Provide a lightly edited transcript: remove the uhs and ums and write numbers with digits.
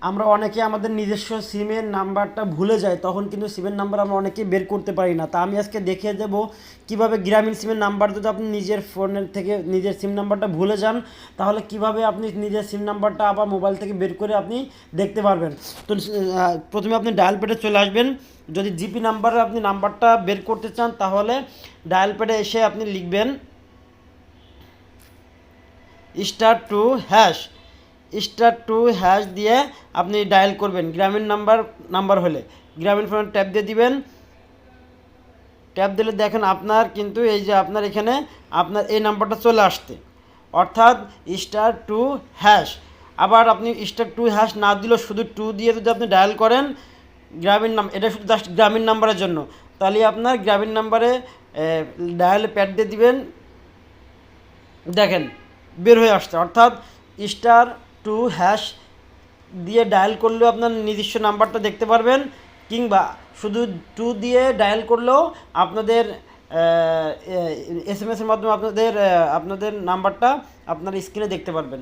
আমরা অনেকে আমাদের নিজস্ব সিমের নাম্বারটা ভুলে যাই, তখন কিন্তু সিমের নাম্বার আমরা অনেকেই বের করতে পারি না। তা আমি আজকে দেখিয়ে দেবো কিভাবে গ্রামীণ সিমের নাম্বার, যদি আপনি নিজের ফোনের থেকে নিজের সিম নাম্বারটা ভুলে যান তাহলে কিভাবে আপনি নিজের সিম নাম্বারটা আবার মোবাইল থেকে বের করে আপনি দেখতে পারবেন। তো প্রথমে আপনি ডায়াল প্যাডে চলে আসবেন। যদি জিপি নাম্বারে আপনি নাম্বারটা বের করতে চান তাহলে ডায়াল প্যাডে এসে আপনি লিখবেন *2# *2# দিয়ে আপনি ডায়াল করবেন। গ্রামীণ নাম্বার হলে গ্রামীণ ফোনে ট্যাপ দিয়ে দিবেন। ট্যাপ দিলে দেখেন আপনার কিন্তু এই যে আপনার এখানে আপনার এই নাম্বারটা চলে আসছে, অর্থাৎ *2#। আবার আপনি *2# না দিলেও শুধু 2 দিয়ে যদি আপনি ডায়াল করেন এটা শুধু জাস্ট গ্রামীণ নাম্বারের জন্য, তাহলে আপনার গ্রামীণ নাম্বারে ডায়াল প্যাড দিয়ে দিবেন। দেখেন বের হয়ে আসছে, অর্থাৎ *2# দিয়ে ডায়াল করলেও আপনার নিজস্ব নাম্বারটা দেখতে পারবেন, কিংবা শুধু 2 দিয়ে ডায়াল করলেও আপনাদের SMS এর মাধ্যমে আপনাদের নাম্বারটা আপনার স্ক্রিনে দেখতে পারবেন।